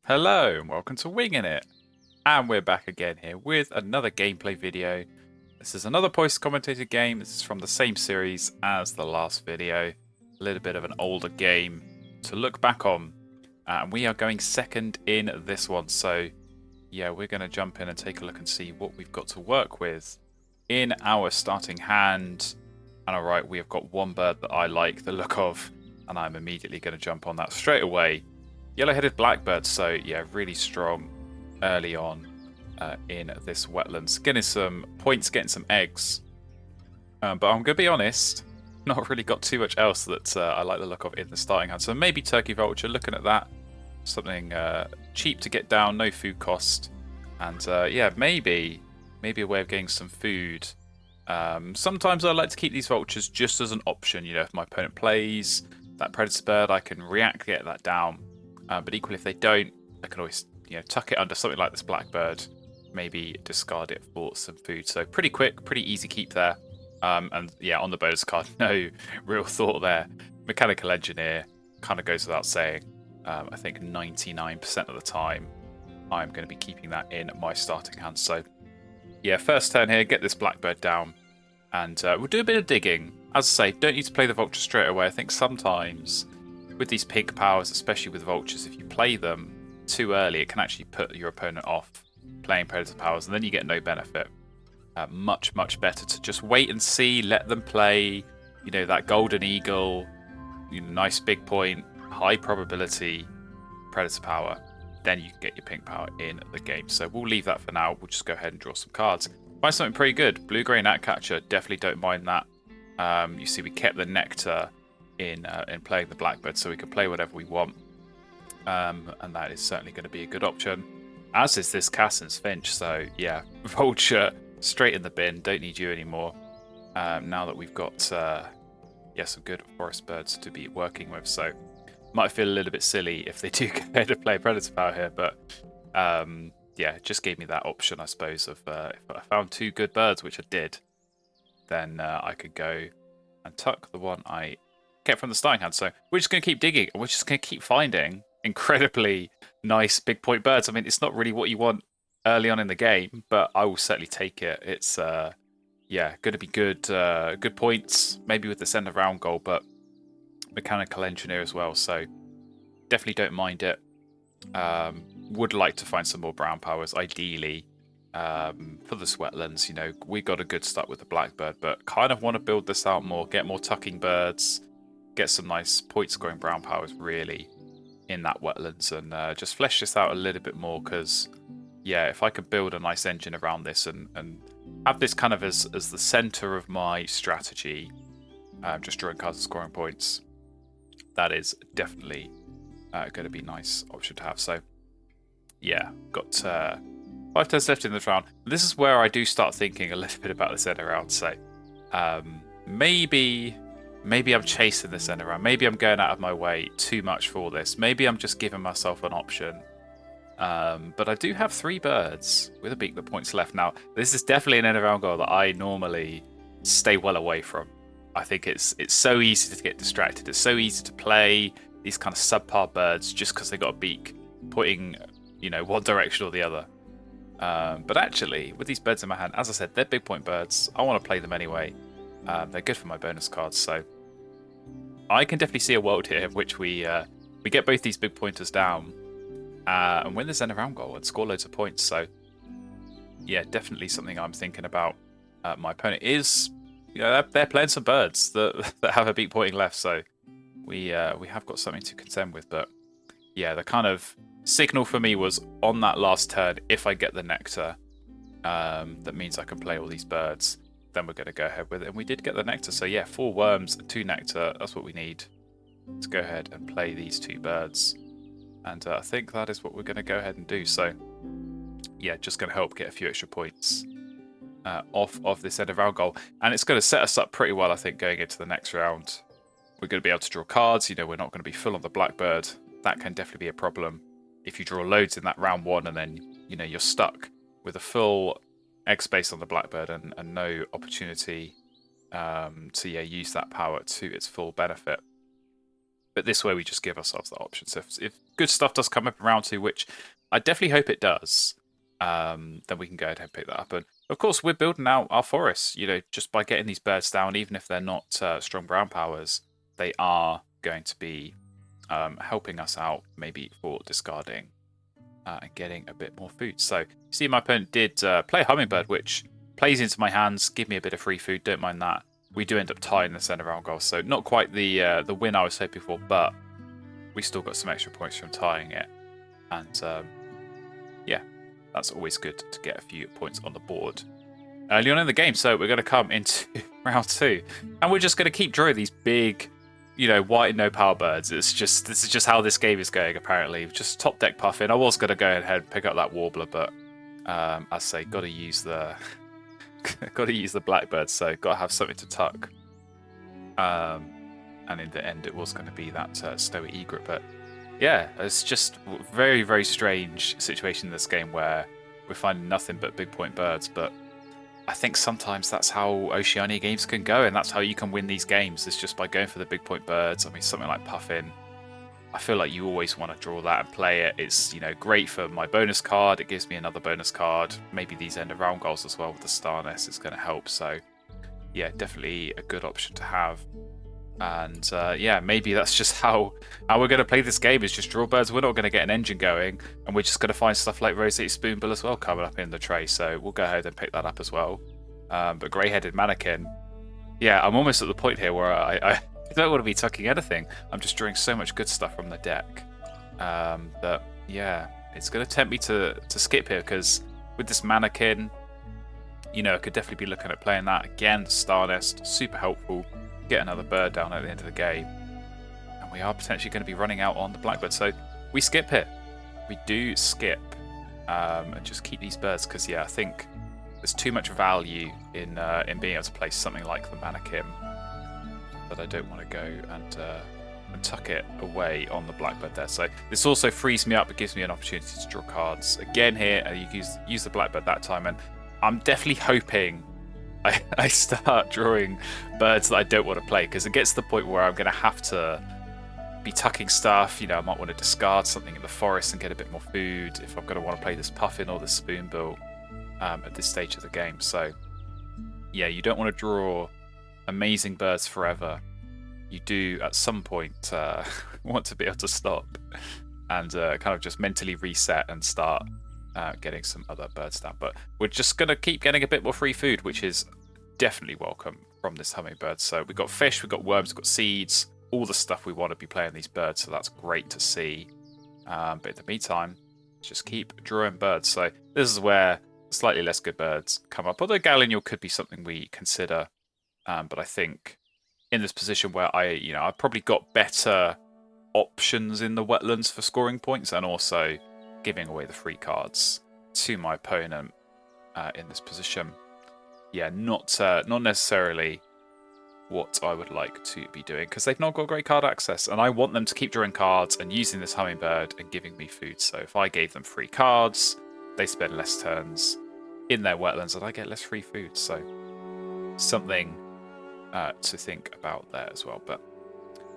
Hello and welcome to Wingin It. And we're back again here with another gameplay video. This is another post-commentated game. This is from the same series as the last video. A little bit of an older game to look back on. And we are going second in this one. So yeah, we're going to jump in and take a look and see what we've got to work with in our starting hand. And alright, we have got one bird that I like the look of. And I'm immediately going to jump on that straight away. Yellow-headed blackbird, so yeah, really strong early on in this wetlands. Getting some points, getting some eggs. But I'm going to be honest, not really got too much else that I like the look of in the starting hand. So maybe turkey vulture, looking at that. Something cheap to get down, no food cost. And yeah, maybe a way of getting some food. Sometimes I like to keep these vultures just as an option. You know, if my opponent plays that predator bird, I can react, get that down. But equally, if they don't, I can always tuck it under something like this blackbird, maybe discard it for some food. So pretty quick, pretty easy keep there. And yeah, on the bonus card, no real thought there. Mechanical engineer kind of goes without saying. I think 99% of the time, I'm going to be keeping that in my starting hand. So yeah, first turn here, get this blackbird down, and we'll do a bit of digging. As I say, don't need to play the vulture straight away. I think sometimes with these pink powers, especially with vultures, if you play them too early, it can actually put your opponent off playing predator powers, and then you get no benefit. Much better to just wait and see, let them play. You know, that golden eagle, nice big point, high probability predator power. Then you can get your pink power in the game. So we'll leave that for now. We'll just go ahead and draw some cards. Find something pretty good. Blue-grey gnatcatcher, definitely don't mind that. You see, we kept the nectar in playing the blackbird, so we can play whatever we want, and that is certainly going to be a good option, as is this Cassin's finch. So yeah, vulture straight in the bin, don't need you anymore. Now that we've got some good forest birds to be working with, so might feel a little bit silly if they do go ahead and play predator power here, but yeah, it just gave me that option, I suppose, of if I found two good birds, which I did, then I could go and tuck the one I kept from the starting hand. So we're just going to keep digging, and we're just going to keep finding incredibly nice big point birds. I mean, it's not really what you want early on in the game, but I will certainly take it. It's yeah, going to be good points, maybe with the center round goal, but mechanical engineer as well, so definitely don't mind it. Would like to find some more brown powers, ideally, for this wetlands. We got a good start with the blackbird, but kind of want to build this out more, get more tucking birds, get some nice point scoring brown powers really in that wetlands, and just flesh this out a little bit more, because yeah, if I could build a nice engine around this and have this kind of as the center of my strategy, just drawing cards and scoring points, that is definitely going to be a nice option to have. So yeah, got 5 turns left in this round. This is where I do start thinking a little bit about this end round. So maybe I'm chasing this end around. Maybe I'm going out of my way too much for this. Maybe I'm just giving myself an option. But I do have 3 birds with a beak that points left. Now, this is definitely an end around goal that I normally stay well away from. I think it's so easy to get distracted. It's so easy to play these kind of subpar birds just because they got a beak pointing, one direction or the other. But actually, with these birds in my hand, as I said, they're big point birds. I want to play them anyway. They're good for my bonus cards, so I can definitely see a world here in which we get both these big pointers down and win this end around goal and score loads of points. So yeah, definitely something I'm thinking about. My opponent is, they're playing some birds that have a beak pointing left, so we have got something to contend with. But yeah, the kind of signal for me was on that last turn, if I get the nectar, that means I can play all these birds, then we're going to go ahead with it. And we did get the nectar, so yeah, 4 worms, 2 nectar, that's what we need to go ahead and play these 2 birds. And I think that is what we're going to go ahead and do. So yeah, just going to help get a few extra points off of this end of round goal. And it's going to set us up pretty well, I think, going into the next round. We're going to be able to draw cards. We're not going to be full on the blackbird. That can definitely be a problem if you draw loads in that round 1 and then, you're stuck with a full egg space on the blackbird and no opportunity to use that power to its full benefit. But this way we just give ourselves that option. So if good stuff does come up in round 2, which I definitely hope it does, then we can go ahead and pick that up. And of course, we're building out our forests, just by getting these birds down, even if they're not strong brown powers, they are going to be helping us out maybe for discarding and getting a bit more food. So you see my opponent did play a hummingbird, which plays into my hands, give me a bit of free food, don't mind that. We do end up tying the centre round goal, so not quite the win I was hoping for, but we still got some extra points from tying it. And yeah, that's always good to get a few points on the board early on in the game. So we're going to come into round 2, and we're just going to keep drawing these big, white and no power birds. This is just how this game is going, apparently. Just top deck puffin. I was going to go ahead and pick up that warbler, but as I say, got to use the blackbird, so got to have something to tuck. And in the end, it was going to be that stowy egret. But yeah, it's just very, very strange situation in this game where we're finding nothing but big point birds. But I think sometimes that's how Oceania games can go, and that's how you can win these games. It's just by going for the big point birds. I mean, something like puffin, I feel like you always want to draw that and play it. It's great for my bonus card. It gives me another bonus card. Maybe these end of round goals as well with the star nest is going to help. So yeah, definitely a good option to have. And yeah, maybe that's just how we're going to play this game, is just draw birds. We're not going to get an engine going, and we're just going to find stuff like roseate spoonbill as well coming up in the tray. So we'll go ahead and pick that up as well. But grey-headed mannequin, yeah, I'm almost at the point here where I don't want to be tucking anything. I'm just drawing so much good stuff from the deck that yeah, it's going to tempt me to skip here, because with this mannequin, I could definitely be looking at playing that again. The star nest, super helpful. Get another bird down at the end of the game, and we are potentially going to be running out on the blackbird, so we skip it. We do skip and just keep these birds, because yeah, I think there's too much value in being able to play something like the mannequin that I don't want to go and tuck it away on the blackbird there. So this also frees me up. It gives me an opportunity to draw cards again here, and you use the blackbird that time, and I'm definitely hoping I start drawing birds that I don't want to play, because it gets to the point where I'm going to have to be tucking stuff. I might want to discard something in the forest and get a bit more food if I'm going to want to play this puffin or this spoonbill at this stage of the game. So yeah, you don't want to draw amazing birds forever. You do at some point want to be able to stop and kind of just mentally reset and start getting some other birds down. But we're just going to keep getting a bit more free food, which is definitely welcome from this hummingbird. So we've got fish, we've got worms, we've got seeds, all the stuff we want to be playing these birds, so that's great to see. But in the meantime, just keep drawing birds. So this is where slightly less good birds come up, although Gallinual could be something we consider. But I think in this position where I've probably got better options in the wetlands for scoring points, and also giving away the free cards to my opponent in this position. Yeah, not necessarily what I would like to be doing, because they've not got great card access, and I want them to keep drawing cards and using this hummingbird and giving me food. So if I gave them free cards, they spend less turns in their wetlands and I get less free food. So something to think about there as well. But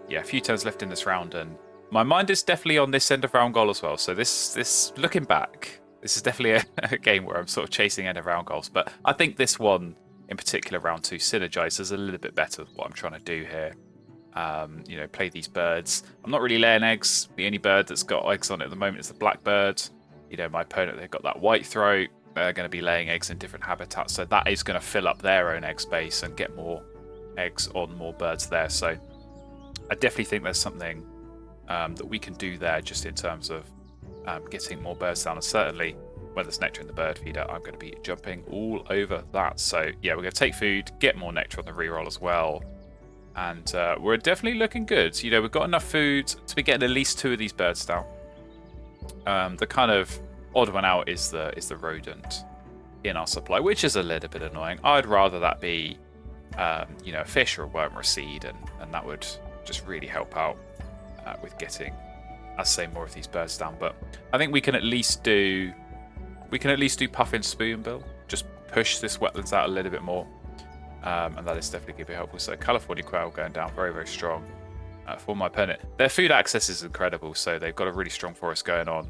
yeah, a few turns left in this round, and my mind is definitely on this end of round goal as well. So this looking back, this is definitely a game where I'm sort of chasing end of round goals. But I think this one in particular, round 2, synergizes a little bit better with what I'm trying to do here. Play these birds. I'm not really laying eggs. The only bird that's got eggs on it at the moment is the blackbird. My opponent, they've got that white throat. They're going to be laying eggs in different habitats. So that is going to fill up their own egg space and get more eggs on more birds there. So I definitely think there's something that we can do there, just in terms of getting more birds down. And certainly when there's nectar in the bird feeder, I'm going to be jumping all over that. So yeah, we're going to take food, get more nectar on the reroll as well. And we're definitely looking good. We've got enough food to be getting at least 2 of these birds down. The kind of odd one out is the rodent in our supply, which is a little bit annoying. I'd rather that be a fish or a worm or a seed, and that would just really help out with getting, I'd say, more of these birds down. But I think we can at least do puffin spoonbill, just push this wetlands out a little bit more, and that is definitely going to be helpful. So California quail going down very, very strong. for my opponent. Their food access is incredible, so they've got a really strong forest going on,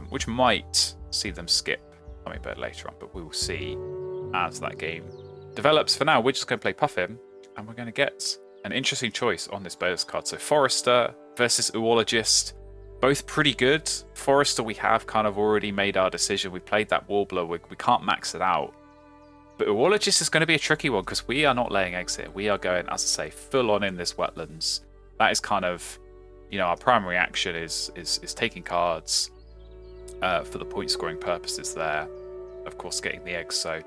which might see them skip Hummingbird later on, but we will see as that game develops. For now, we're just going to play Puffin, and we're going to get an interesting choice on this bonus card. So Forester versus Oologist, both pretty good. Forester, we have kind of already made our decision. We played that Warbler, we can't max it out. But Oologist is going to be a tricky one because we are not laying eggs here. We are going, as I say, full on in this wetlands. That is kind of, our primary action is taking cards for the point scoring purposes there. Of course, getting the eggs. So,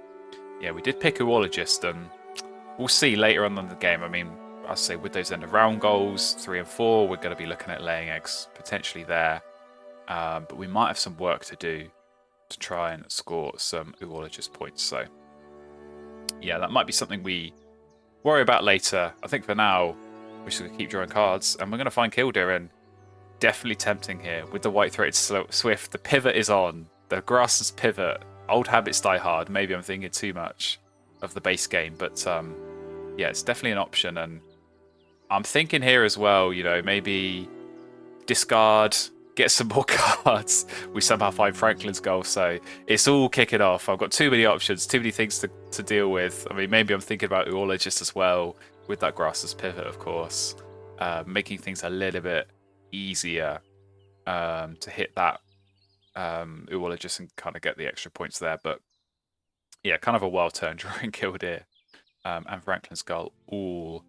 yeah, we did pick Oologist, and we'll see later on in the game. I mean, I say with those end of round goals, 3 and 4, we're going to be looking at laying eggs potentially there. But we might have some work to do to try and score some Oologist points. So, yeah, that might be something we worry about later. I think for now, we're just going to keep drawing cards, and we're going to find Killdeer, and definitely tempting here with the white-throated Swift. The pivot is on. The grass's pivot. Old habits die hard. Maybe I'm thinking too much of the base game, but yeah, it's definitely an option. And I'm thinking here as well, maybe discard, get some more cards. We somehow find Franklin's goal, so it's all kicking off. I've got too many options, too many things to deal with. I mean, maybe I'm thinking about Oologist as well, with that grass's pivot, of course, making things a little bit easier to hit that Oologist and kind of get the extra points there. But yeah, kind of a wild turn drawing Killdeer and Franklin's goal all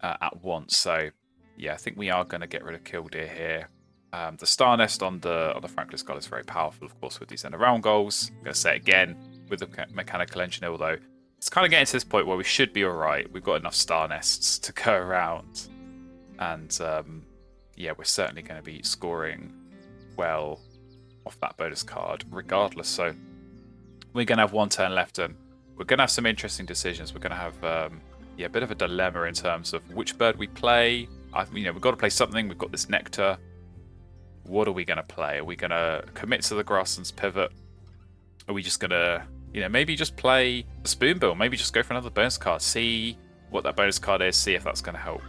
at once. So yeah, I think we are going to get rid of Killdeer here. The Star Nest on the Franklin's goal is very powerful, of course, with these end of round goals. I'm going to say it again with the Mechanical Engineer, although it's kind of getting to this point where we should be all right. We've got enough Star Nests to go around, and yeah, we're certainly going to be scoring well off that bonus card regardless. So we're going to have one turn left, and we're going to have some interesting decisions. We're going to have yeah, a bit of a dilemma in terms of which bird we play. We've got to play something. We've got this Nectar. What are we going to play? Are we going to commit to the Grassland's pivot? Are we just going to, maybe just play the Spoonbill? Maybe just go for another bonus card. See what that bonus card is. See if that's going to help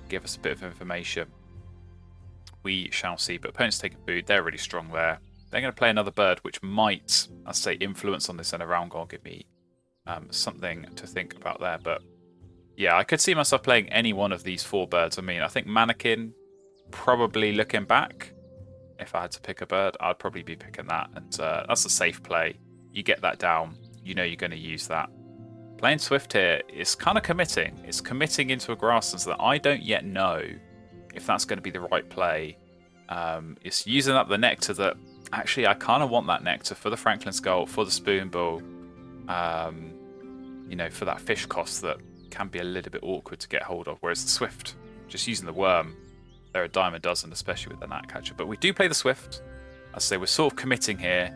give us a bit of information. We shall see. But opponents taking food. They're really strong there. They're going to play another bird, which might, I'd say, influence on this end of round goal. Give me something to think about there. But yeah, I could see myself playing any one of these 4 birds. I mean, I think Mannequin, probably looking back, if I had to pick a bird, I'd probably be picking that. And that's a safe play. You get that down. You're going to use that. Playing Swift here is kind of committing. It's committing into a Grasslands that I don't yet know if that's going to be the right play. It's using up the Nectar that, actually, I kind of want that Nectar for the Franklin's goal, for the Spoonbill, for that fish cost that can be a little bit awkward to get hold of. Whereas the Swift, just using the worm, they're a dime a dozen, especially with the Gnatcatcher. But we do play the Swift. I say we're sort of committing here.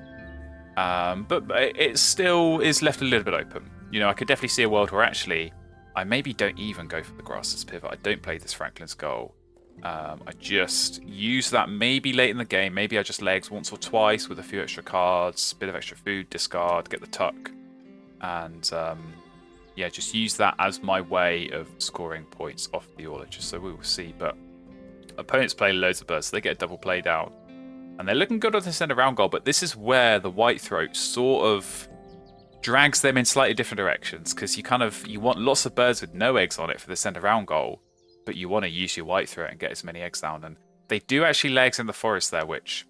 But it still is left a little bit open. I could definitely see a world where actually I maybe don't even go for the Grass's pivot. I don't play this Franklin's goal. I just use that maybe late in the game. Maybe I just legs once or twice with a few extra cards, a bit of extra food, discard, get the tuck. And yeah, just use that as my way of scoring points off the Oologist. So we will see. But opponents play loads of birds, so they get a double play down. And they're looking good on this end of round goal, but this is where the Whitethroat sort of drags them in slightly different directions, because you want lots of birds with no eggs on it for this end of round goal, but you want to use your Whitethroat and get as many eggs down. And they do actually lay eggs in the forest there, which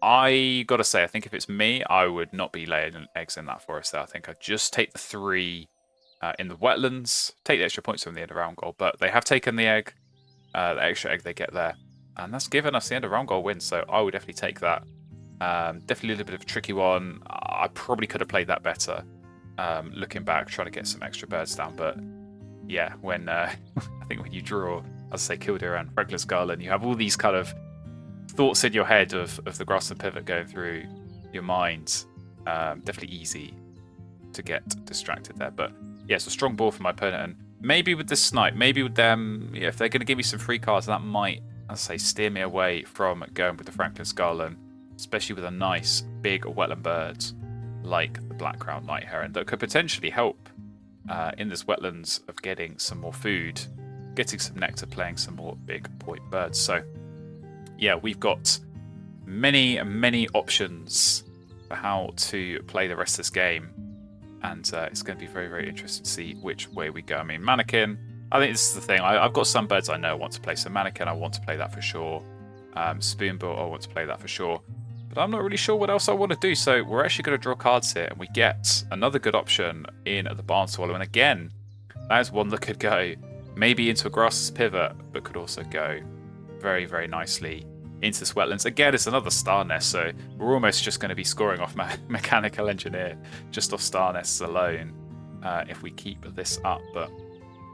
I got to say, I think if it's me, I would not be laying eggs in that forest there. I think I'd just take the 3 in the wetlands, take the extra points from the end of round goal, but they have taken the egg. The extra egg they get there, and that's given us the end of round goal win, so I would definitely take that. Definitely a little bit of a tricky one. I probably could have played that better, looking back, trying to get some extra birds down. But yeah, when I think when you draw, as I say, Killdeer and Franklin's Garland, you have all these kind of thoughts in your head of the Grassland pivot going through your mind. Definitely easy to get distracted there. But yeah, it's a strong ball for my opponent, and maybe with the Snipe, maybe with them, if they're going to give me some free cards, that might, as I say, steer me away from going with the Franklin's Garland, especially with a nice big wetland bird like the Black-crowned Night Heron that could potentially help in this wetlands of getting some more food getting some nectar, playing some more big point birds. So yeah, we've got many options for how to play the rest of this game, and it's going to be very interesting to see which way we go. I mean, mannequin, I think this is the thing. I've got some birds I know I want to play. So mannequin, I want to play that for sure. Spoonbill, I want to play that for sure. But I'm not really sure what else I want to do. So we're actually going to draw cards here, and we get another good option in the barn swallow. And again, that is one that could go maybe into a grassless pivot, but could also go very nicely into this wetlands. Again, it's another star nest, so we're almost just going to be scoring off mechanical engineer just off star nests alone if we keep this up. But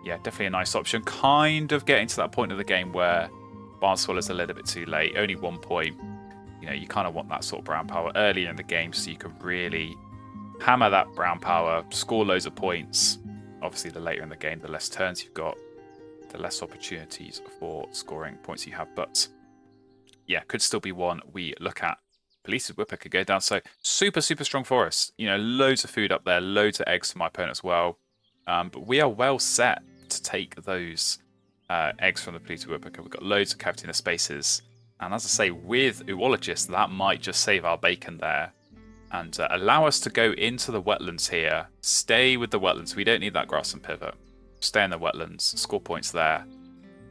yeah, definitely a nice option. Kind of getting to that point of the game where barn swallow's a little bit too late. Only 1 point. You know, you kind of want that sort of brown power earlier in the game so you can really hammer that brown power, score loads of points. Obviously, the later in the game, the less turns you've got, the less opportunities for scoring points you have. But yeah, could still be one we look at. Pellucid Woodpecker go down. So super strong for us. You know, loads of food up there, loads of eggs for my opponent as well. But we are well set to take those eggs from the Pellucid Woodpecker. We've got loads of cavity inner spaces. And as I say, with Oologist, that might just save our bacon there and allow us to go into the wetlands here. Stay with the wetlands. We don't need that grass and pivot. Stay in the wetlands, score points there.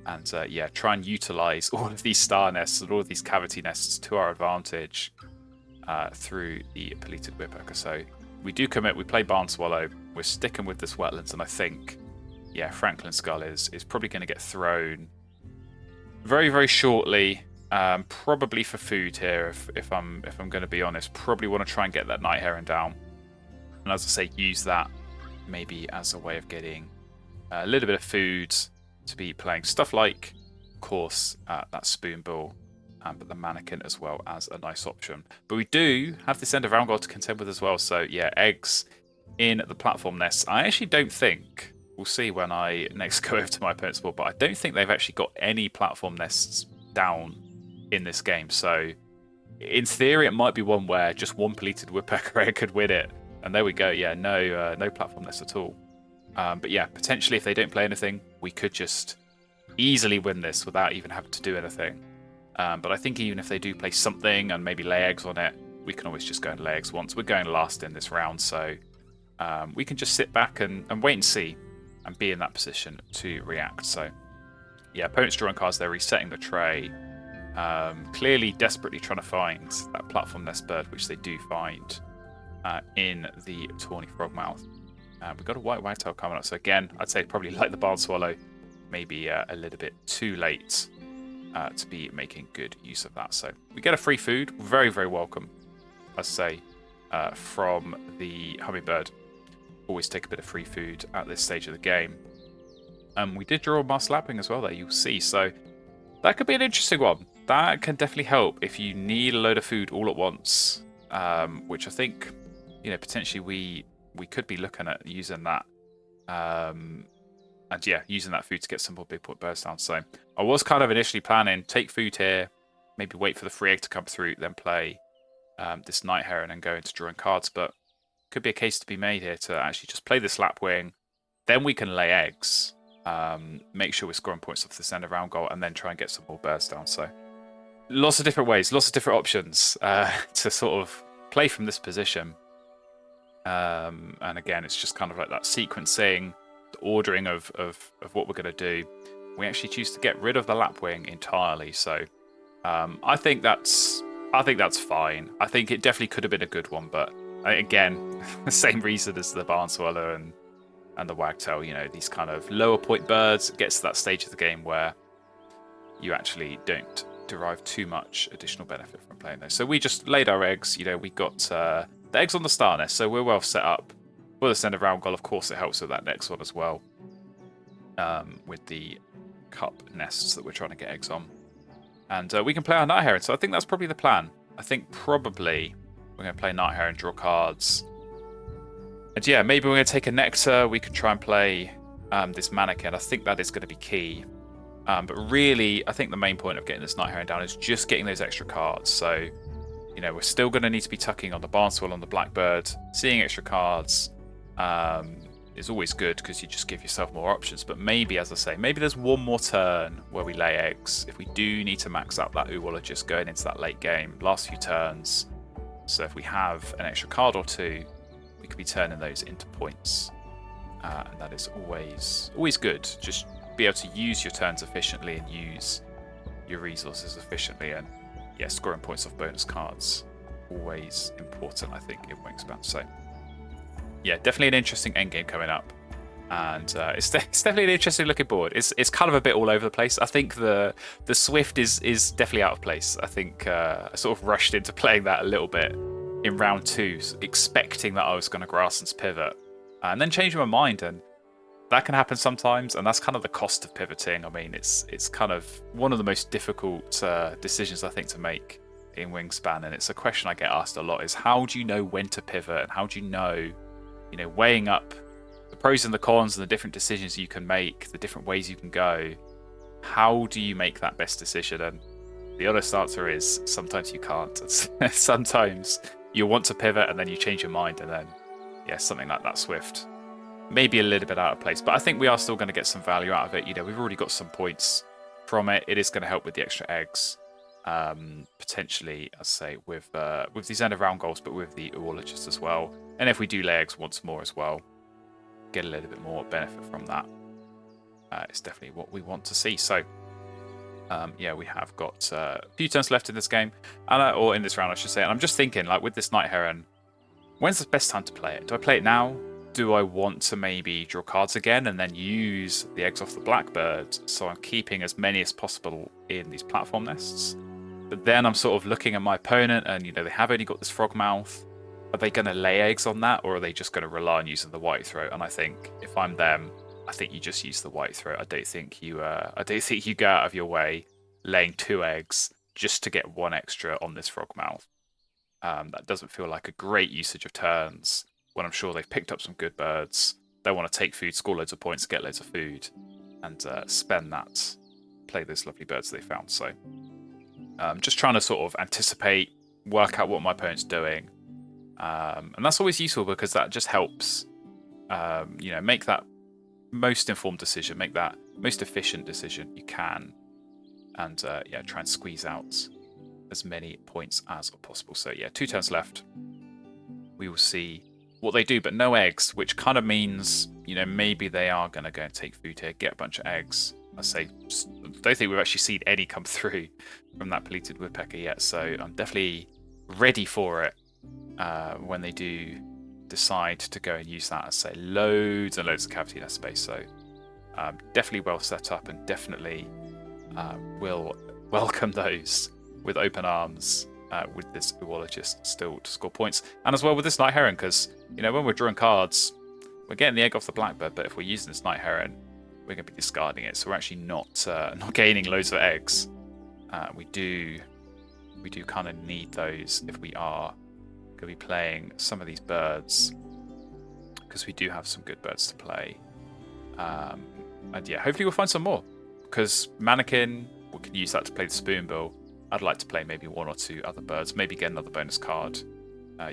And yeah, try and utilize all of these star nests and all of these cavity nests to our advantage through the Pellucid Woodpecker. So we do commit, we play barn swallow, we're sticking with this wetlands, and I think, yeah, Franklin Skull is probably going to get thrown very shortly. Probably for food here, if I'm going to be honest. Probably want to try and get that night heron down, and as I say, use that maybe as a way of getting a little bit of food to be playing stuff like, of course, that spoonbill, but the mannequin as well as a nice option. But we do have this end of round goal to contend with as well. So yeah, eggs in the platform nests. I actually don't think, we'll see when I next go over to my opponent's board, but I don't think they've actually got any platform nests down in this game. So in theory, it might be one where just one Pellucid Woodpecker egg could win it. And there we go. Yeah, no platform nests at all. But yeah, potentially if they don't play anything, we could just easily win this without even having to do anything. But I think even if they do play something and maybe lay eggs on it, we can always just go and lay eggs once. We're going last in this round, so we can just sit back and wait and see and be in that position to react. So yeah, opponents drawing cards, they're resetting the tray. Clearly desperately trying to find that platform nest bird, which they do find in the Tawny Frogmouth. We've got a white wagtail coming up, so again, I'd say probably like the barn swallow, maybe a little bit too late to be making good use of that. So we get a free food, very welcome, I'd say, from the hummingbird. Always take a bit of free food at this stage of the game. We did draw a Mars Lapwing as well there, you'll see, so that could be an interesting one. That can definitely help if you need a load of food all at once, which I think, you know, potentially we could be looking at using that, and yeah, using that food to get some more big point birds down. So I was kind of initially planning take food here, maybe wait for the free egg to come through, then play this night heron and go into drawing cards. But could be a case to be made here to actually just play this lapwing, then we can lay eggs, make sure we're scoring points off this end of round goal, and then try and get some more birds down. So lots of different ways, lots of different options to sort of play from this position. And again, it's just kind of like that sequencing, the ordering of what we're going to do. We actually choose to get rid of the lapwing entirely. So I think that's fine. I think it definitely could have been a good one, but again, the same reason as the barn swallow and the wagtail. You know, these kind of lower point birds, it gets to that stage of the game where you actually don't derive too much additional benefit from playing those. So we just laid our eggs. You know, we got the eggs on the star nest, so we're well set up for the end of round goal. Of course, it helps with that next one as well, with the cup nests that we're trying to get eggs on. And we can play our night heron, so I think that's probably the plan. I think probably we're going to play night heron, draw cards. And yeah, maybe we're going to take a nectar. We could try and play this mannequin. I think that is going to be key. But really, I think the main point of getting this night heron down is just getting those extra cards. So, you know, we're still going to need to be tucking on the barn swallow, on the blackbird, seeing extra cards. is always good because you just give yourself more options. But maybe, as I say, maybe there's one more turn where we lay eggs if we do need to max out that oologist going into that late game, last few turns. So if we have an extra card or two, we could be turning those into points, and that is always good. Just be able to use your turns efficiently and use your resources efficiently, and yeah, scoring points off bonus cards always important, I think, in Wingspan. So yeah, definitely an interesting endgame coming up, and it's definitely an interesting looking board. It's kind of a bit all over the place. I think the Swift is definitely out of place. I think I sort of rushed into playing that a little bit in round 2, expecting that I was going to Grasslands pivot, and then change my mind, and that can happen sometimes, and that's kind of the cost of pivoting. I mean, it's kind of one of the most difficult decisions, I think, to make in Wingspan, and it's a question I get asked a lot, is how do you know when to pivot, and how do you know, weighing up the pros and the cons and the different decisions you can make, the different ways you can go, how do you make that best decision? And the honest answer is sometimes you can't. Sometimes you want to pivot and then you change your mind, and then yeah, something like that Swift maybe a little bit out of place, but I think we are still going to get some value out of it. We've already got some points from it. It is going to help with the extra eggs, potentially, as I say, with these end of round goals, but with the oologist as well. And if we do lay eggs once more as well, get a little bit more benefit from that. It's definitely what we want to see. So yeah, we have got a few turns left in this game, and or in this round, I should say. And I'm just thinking, like, with this Night Heron, when's the best time to play it? Do I play it now? Do I want to maybe draw cards again and then use the eggs off the blackbird, so I'm keeping as many as possible in these platform nests? But then I'm sort of looking at my opponent, and they have only got this frog mouth. Are they going to lay eggs on that, or are they just going to rely on using the white throat? And I think if I'm them, I think you just use the white throat. I don't think you go out of your way laying 2 eggs just to get 1 extra on this frog mouth. That doesn't feel like a great usage of turns, when I'm sure they've picked up some good birds. They want to take food, score loads of points, get loads of food, and spend that, play those lovely birds they found. So just trying to sort of anticipate, work out what my opponent's doing. And that's always useful, because that just helps make that most informed decision, make that most efficient decision you can, and yeah, try and squeeze out as many points as possible. So yeah, 2 turns left. We will see what they do, but no eggs, which kind of means, maybe they are going to go and take food here, get a bunch of eggs. I say, don't think we've actually seen any come through from that polluted woodpecker yet, so I'm definitely ready for it when they do decide to go and use that. I say, loads and loads of cavity nest space, so definitely well set up, and definitely will welcome those with open arms. With this oologist still to score points, and as well with this Night Heron, because when we're drawing cards, we're getting the egg off the blackbird, but if we're using this Night Heron, we're going to be discarding it, so we're actually not gaining loads of eggs. We do kind of need those if we are going to be playing some of these birds, because we do have some good birds to play. And yeah, hopefully we'll find some more, because Mannequin, we can use that to play the Spoonbill. I'd like to play maybe 1 or 2 other birds, maybe get another bonus card.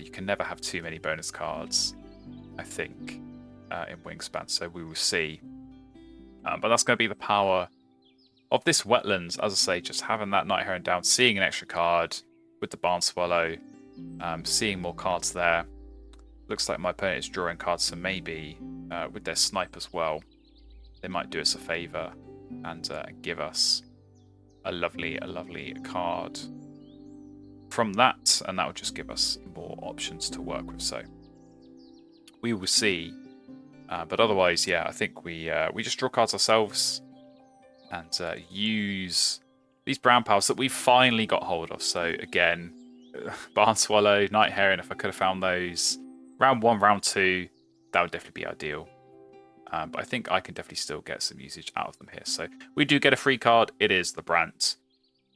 You can never have too many bonus cards, I think, in Wingspan, so we will see. But that's going to be the power of this wetlands, as I say, just having that Night Heron down, seeing an extra card with the Barn Swallow, seeing more cards there. Looks like my opponent is drawing cards, so maybe with their snipe as well, they might do us a favour and give us a lovely card from that, and that will just give us more options to work with. So we will see, but otherwise, yeah, I think we just draw cards ourselves and use these brown pals that we've finally got hold of. So again, Barn Swallow, Night Heron, if I could have found those round 1, round 2, that would definitely be ideal. But I think I can definitely still get some usage out of them here. So we do get a free card. It is the Brant,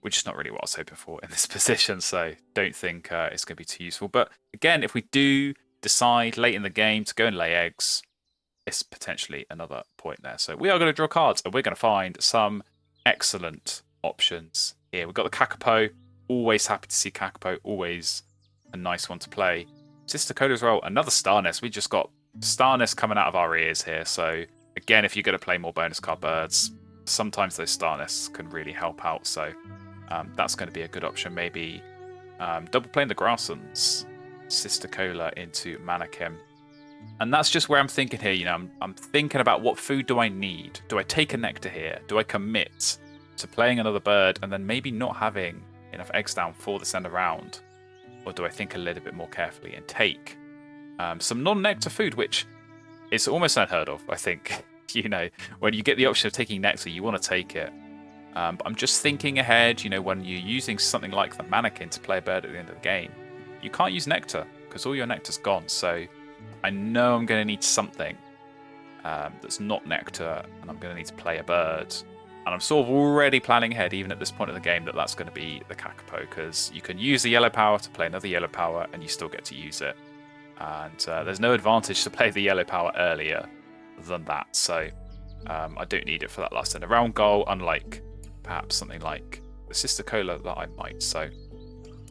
which is not really what I was hoping for in this position. So don't think it's going to be too useful. But again, if we do decide late in the game to go and lay eggs, it's potentially another point there. So we are going to draw cards, and we're going to find some excellent options here. We've got the Kakapo. Always happy to see Kakapo. Always a nice one to play. Sister Coda as well. Another Star Nest. We just got Starness coming out of our ears here. So again, if you're going to play more bonus card birds, sometimes those Starness can really help out. So that's going to be a good option. Maybe double playing the Grasslands, Sister Cola into Mannequin. And that's just where I'm thinking here. You know, I'm thinking about what food do I need? Do I take a nectar here? Do I commit to playing another bird and then maybe not having enough eggs down for this end of round? Or do I think a little bit more carefully and take some non-nectar food, which is almost unheard of, I think. You know, when you get the option of taking nectar, you want to take it. But I'm just thinking ahead, you know, when you're using something like the Mannequin to play a bird at the end of the game, you can't use nectar because all your nectar's gone. So I know I'm going to need something that's not nectar, and I'm going to need to play a bird. And I'm sort of already planning ahead, even at this point of the game, that that's going to be the Kakapo, because you can use the yellow power to play another yellow power, and you still get to use it. And there's no advantage to play the yellow power earlier than that. So I don't need it for that last end of round goal, unlike perhaps something like the Sister Cola that I might. So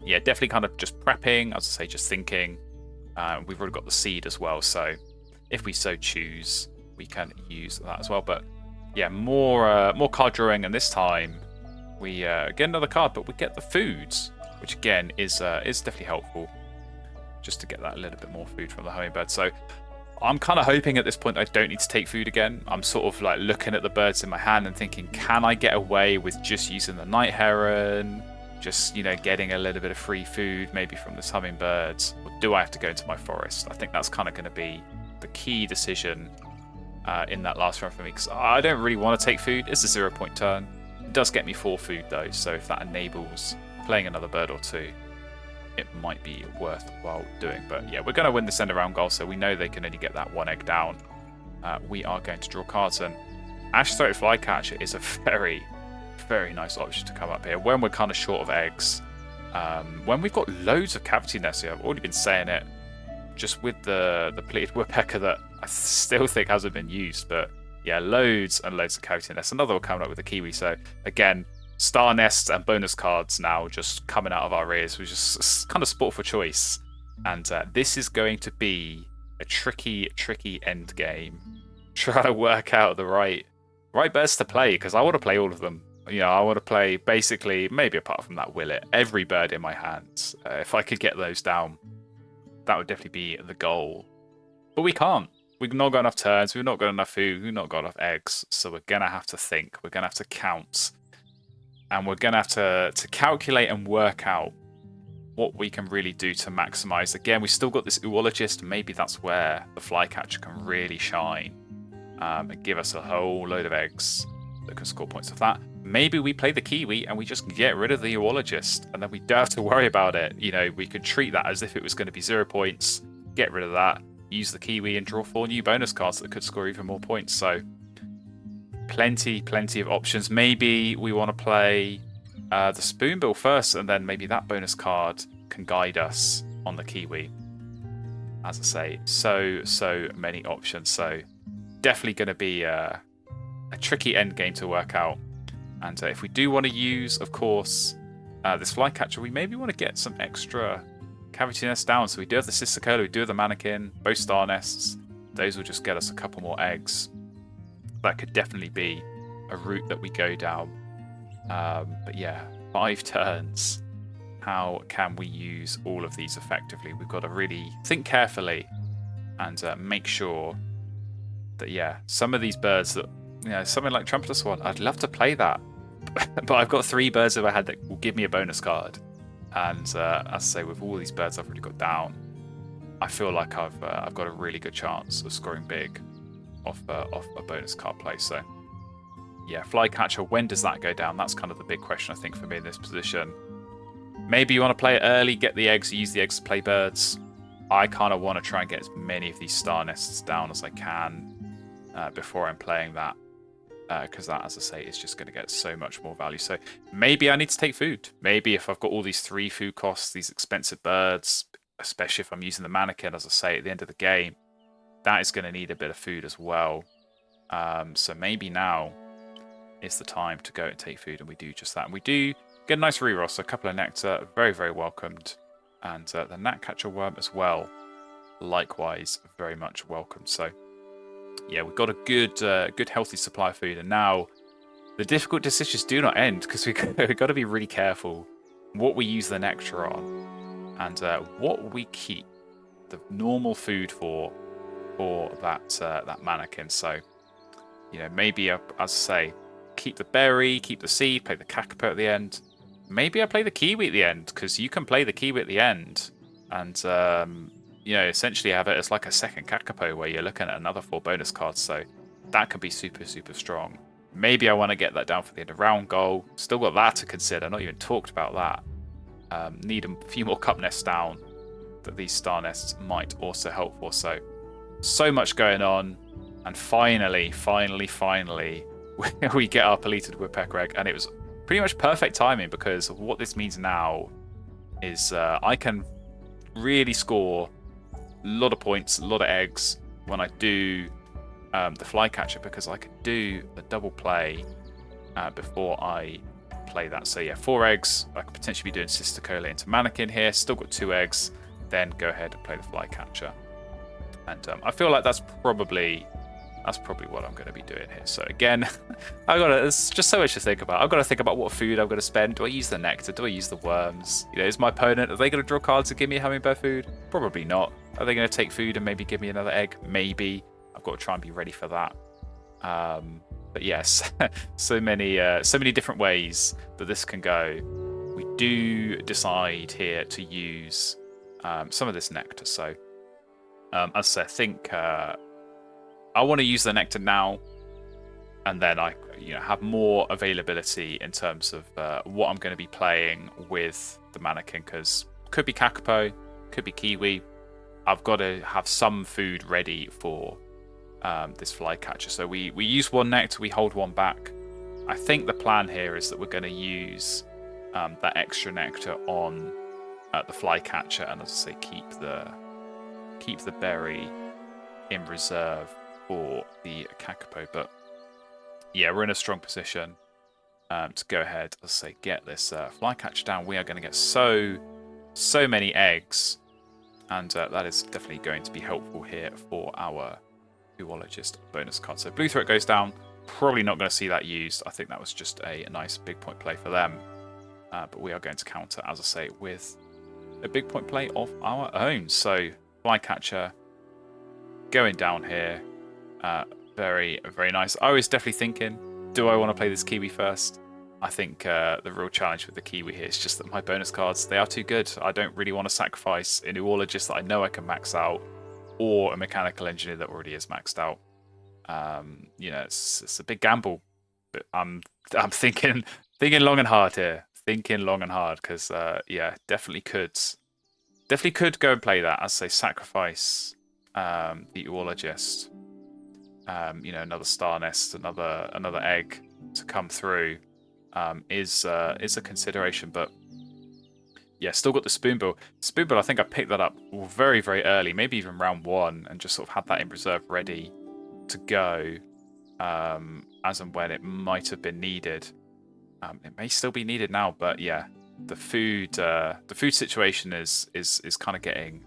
yeah, definitely kind of just prepping, as I say, just thinking. We've already got the seed as well, so if we so choose, we can use that as well. But yeah, more card drawing, and this time we get another card, but we get the foods, which again is definitely helpful, just to get that little bit more food from the hummingbird. So I'm kind of hoping at this point I don't need to take food again. I'm sort of like looking at the birds in my hand and thinking, can I get away with just using the night heron? Just, you know, getting a little bit of free food maybe from this hummingbird, or do I have to go into my forest? I think that's kind of going to be the key decision in that last round for me, because I don't really want to take food. It's a 0-point turn. It does get me 4 food though, so if that enables playing another bird or two, it might be worthwhile doing. But yeah, we're going to win this end around goal, so we know they can only get that 1 egg down. We are going to draw cards, and Ash-throated Flycatcher is a very nice option to come up here when we're kind of short of eggs. When we've got loads of cavity nests here, I've already been saying it, just with the pleated woodpecker that I still think hasn't been used, but yeah, loads and loads of cavity nests. Another one coming up with the kiwi. So again, star nests and bonus cards now just coming out of our ears, which is kind of sport for choice. And this is going to be a tricky end game. Try to work out the right birds to play, because I want to play all of them. You know, I want to play basically, maybe apart from that willet, every bird in my hands. If I could get those down, that would definitely be the goal. But we can't. We've not got enough turns. We've not got enough food. We've not got enough eggs. So we're going to have to think. We're going to have to count. And we're going to have to calculate and work out what we can really do to maximize. Again, we've still got this oologist. Maybe that's where the flycatcher can really shine and give us a whole load of eggs that can score points off that. Maybe we play the kiwi and we just get rid of the oologist, and then we don't have to worry about it. You know, we could treat that as if it was going to be 0 points, get rid of that, use the kiwi, and draw 4 new bonus cards that could score even more points. So plenty of options. Maybe we want to play the spoonbill first, and then maybe that bonus card can guide us on the kiwi. As I say, so many options. So definitely going to be a tricky end game to work out. And if we do want to use, of course, this flycatcher, we maybe want to get some extra cavity nests down. So we do have the Sister Cola, we do have the Mannequin, both star nests. Those will just get us a couple more eggs. That could definitely be a route that we go down. But yeah, 5 turns. How can we use all of these effectively? We've got to really think carefully and make sure that, yeah, some of these birds that, you know, something like Trumpeter Swan, I'd love to play that. But I've got 3 birds in my head that will give me a bonus card. And as I say, with all these birds I've already got down, I feel like I've got a really good chance of scoring big off a bonus card play. So yeah, flycatcher, when does that go down? That's kind of the big question, I think, for me in this position. Maybe you want to play it early, get the eggs, use the eggs to play birds. I kind of want to try and get as many of these star nests down as I can before I'm playing that. Because that, as I say, is just going to get so much more value. So maybe I need to take food. Maybe if I've got all these 3 food costs, these expensive birds, especially if I'm using the Mannequin, as I say, at the end of the game, that is going to need a bit of food as well. So maybe now is the time to go and take food, and we do just that. And we do get a nice reroll, so a couple of nectar, very welcomed. And the gnatcatcher worm as well likewise very much welcome. So yeah, we've got a good healthy supply of food, and now the difficult decisions do not end, because we've got to be really careful what we use the nectar on, and what we keep the normal food for that mannequin. So, you know, maybe as I say, keep the berry, keep the seed, play the kakapo at the end. Maybe I play the kiwi at the end, because you can play the kiwi at the end, and you know, essentially have it as like a second kakapo where you're looking at another 4 bonus cards. So that could be super strong. Maybe I want to get that down for the end of round goal. Still got that to consider. Not even talked about that. Need a few more cup nests down that these star nests might also help for. So much going on, and finally, we get our peleated woodpecker egg, and it was pretty much perfect timing, because what this means now is I can really score a lot of points, a lot of eggs when I do the flycatcher, because I could do the double play before I play that. So yeah, 4 eggs. I could potentially be doing Sister Cola into Mannequin here. Still got 2 eggs. Then go ahead and play the flycatcher. And I feel like that's probably what I'm going to be doing here. So again, there's just so much to think about. I've got to think about what food I'm going to spend. Do I use the nectar? Do I use the worms? You know, is my opponent, are they going to draw cards and give me a hummingbird food? Probably not. Are they going to take food and maybe give me another egg? Maybe. I've got to try and be ready for that. But yes, so many different ways that this can go. We do decide here to use some of this nectar. So as I say, I think I want to use the nectar now, and then I have more availability in terms of what I'm going to be playing with the mannequin, because could be kakapo, could be kiwi. I've got to have some food ready for this flycatcher. So we use 1 nectar, we hold 1 back. I think the plan here is that we're going to use that extra nectar on the flycatcher, and as I say, keep the berry in reserve for the kakapo. But yeah, we're in a strong position to go ahead, as I say, get this flycatcher down. We are going to get so many eggs, and that is definitely going to be helpful here for our zoologist bonus card. So blue throat goes down. Probably not going to see that used. I think that was just a nice big point play for them. But we are going to counter, as I say, with a big point play of our own. So flycatcher going down here. Very nice. I was definitely thinking, do I want to play this kiwi first? I think the real challenge with the kiwi here is just that my bonus cards, they are too good. I don't really want to sacrifice a zoologist that I know I can max out, or a mechanical engineer that already is maxed out. It's a big gamble, but I'm thinking long and hard here. Thinking long and hard, because definitely could go and play that. As I say, sacrifice the zoologist. Another star nest, another egg to come through is a consideration. But yeah, still got the spoonbill. Spoonbill, I think I picked that up very early, maybe even round 1, and just sort of had that in reserve ready to go as and when it might have been needed. It may still be needed now, but yeah, the food situation is kind of getting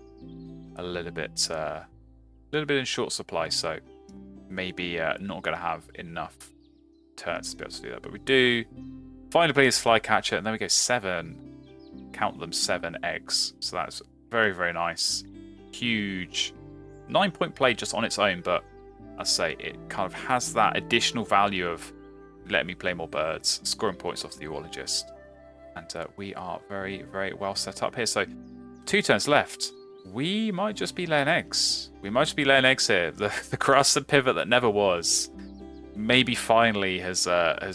a little bit in short supply. So maybe not going to have enough turns to be able to do that. But we do finally play this flycatcher, and then we go 7. Count them, 7 eggs. So that's very nice. Huge 9-point play just on its own, but I say it kind of has that additional value of letting me play more birds, scoring points off the zoologist. And we are very well set up here. So 2 turns left. We might just be laying eggs. We might just be laying eggs here. The crusted pivot that never was maybe finally has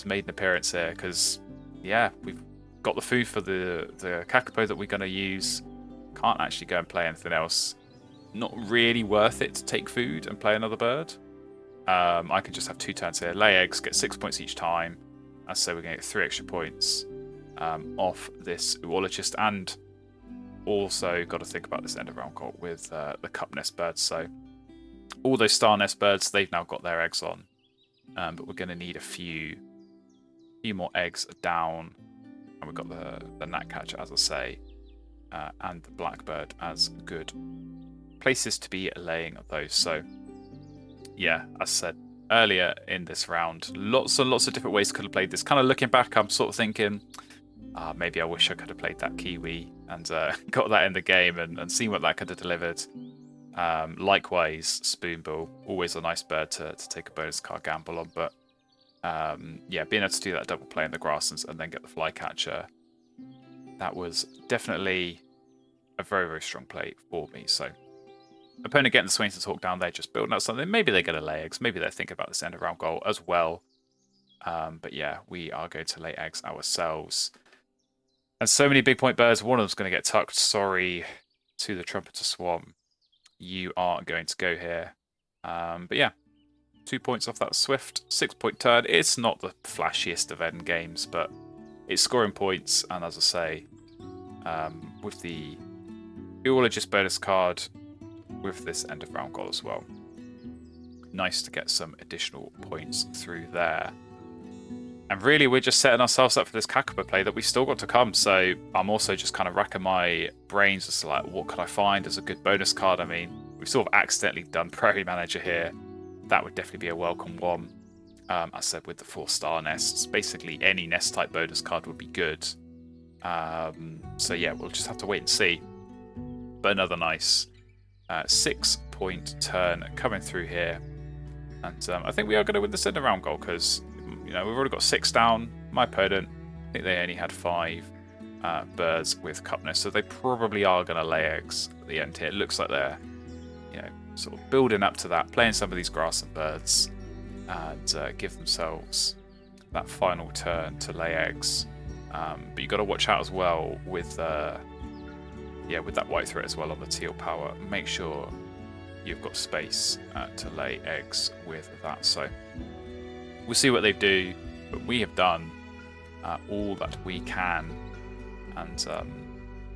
made an appearance here, because yeah, we've got the food for the kakapo that we're going to use. Can't actually go and play anything else. Not really worth it to take food and play another bird. I can just have 2 turns here, lay eggs, get 6 points each time. And so we're going to get 3 extra points off this zoologist, and also got to think about this end of round goal with the cup nest birds. So all those star nest birds, they've now got their eggs on, but we're going to need a few more eggs down. And we've got the gnatcatcher, as I say, and the blackbird as good places to be laying those. So yeah, as I said earlier in this round, lots and lots of different ways could have played this. Kind of looking back, I'm sort of thinking, maybe I wish I could have played that Kiwi and got that in the game and seen what that could have delivered. Likewise, Spoonbill, always a nice bird to take a bonus card gamble on, but yeah, being able to do that double play in the grasslands and then get the flycatcher, that was definitely a very, very strong play for me. So opponent getting the Swainson's Hawk down there, just building up something. Maybe they're going to lay eggs. Maybe they're thinking about this end of round goal as well. But yeah, we are going to lay eggs ourselves. And so many big point birds. One of them's going to get tucked. Sorry to the Trumpeter Swan. You are going to go here. But yeah, 2 points off that swift 6-point turn. It's not the flashiest of end games, but it's scoring points. And as I say, with the Eologist bonus card, with this end of round goal as well. Nice to get some additional points through there. And really, we're just setting ourselves up for this Kakapa play that we've still got to come. So I'm also just kind of racking my brains as to like, what could I find as a good bonus card? I mean, we've sort of accidentally done Prairie Manager here. That would definitely be a welcome one. As I said, with the 4-star nests, basically any nest type bonus card would be good. So yeah, we'll just have to wait and see. But another nice 6-point turn coming through here. And I think we are going to win this end of round goal because, you know, we've already got 6 down. My opponent, I think they only had 5 birds with cupness, so they probably are going to lay eggs at the end here. It looks like they're, you know, sort of building up to that, playing some of these grass and birds, and give themselves that final turn to lay eggs. But you've got to watch out as well with with that white threat as well on the teal power. Make sure you've got space to lay eggs with that. So we'll see what they do, but we have done all that we can, and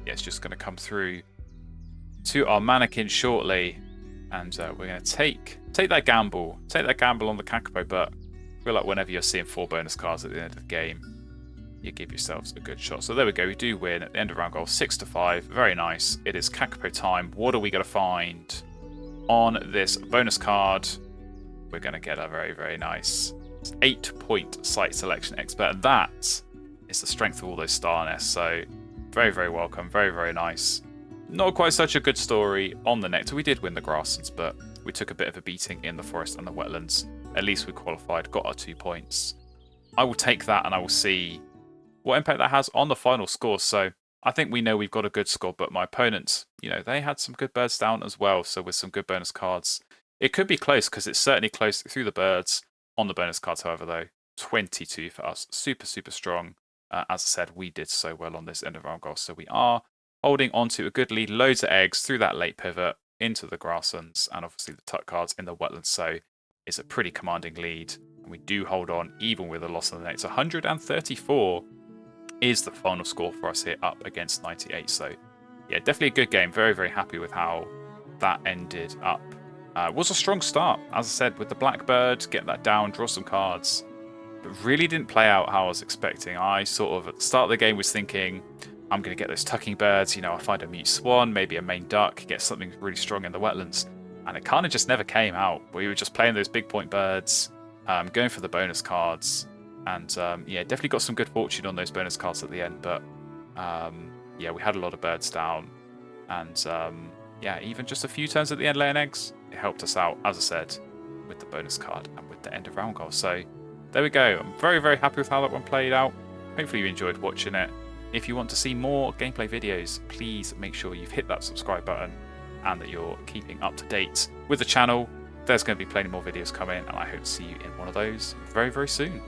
yeah, it's just going to come through to our mannequin shortly, and we're going to take that gamble on the Kakapo. But I feel like whenever you're seeing 4 bonus cards at the end of the game, you give yourselves a good shot. So there we go, we do win at the end of round goal, 6-5. Very nice. It is Kakapo time. What are we going to find on this bonus card? We're going to get a very, very nice 8-point site selection expert. And that is the strength of all those star nests. So very, very welcome. Very, very nice. Not quite such a good story on the nectar. We did win the grasslands, but we took a bit of a beating in the forest and the wetlands. At least we qualified, got our 2 points. I will take that, and I will see what impact that has on the final score. So I think we know we've got a good score, but my opponents, you know, they had some good birds down as well. So with some good bonus cards, it could be close, because it's certainly close through the birds. On the bonus cards, however, though, 22 for us. Super, super strong. As I said, we did so well on this end of round goal. So we are holding on to a good lead. Loads of eggs through that late pivot into the grasslands, and obviously the tuck cards in the wetlands. So it's a pretty commanding lead. And we do hold on even with a loss on the net. It's 134 is the final score for us here, up against 98. So yeah, definitely a good game. Very, very happy with how that ended up. It was a strong start, as I said, with the Blackbird, get that down, draw some cards, but really didn't play out how I was expecting. I sort of, at the start of the game, was thinking, I'm going to get those tucking birds, you know, I'll find a mute swan, maybe a main duck, get something really strong in the wetlands, and it kind of just never came out. We were just playing those big point birds, going for the bonus cards, and yeah, definitely got some good fortune on those bonus cards at the end, but yeah, we had a lot of birds down, and yeah, even just a few turns at the end laying eggs, it helped us out, as I said, with the bonus card and with the end of round goal. So there we go. I'm very, very happy with how that one played out. Hopefully you enjoyed watching it. If you want to see more gameplay videos, please make sure you've hit that subscribe button and that you're keeping up to date with the channel. There's going to be plenty more videos coming, and I hope to see you in one of those very, very soon.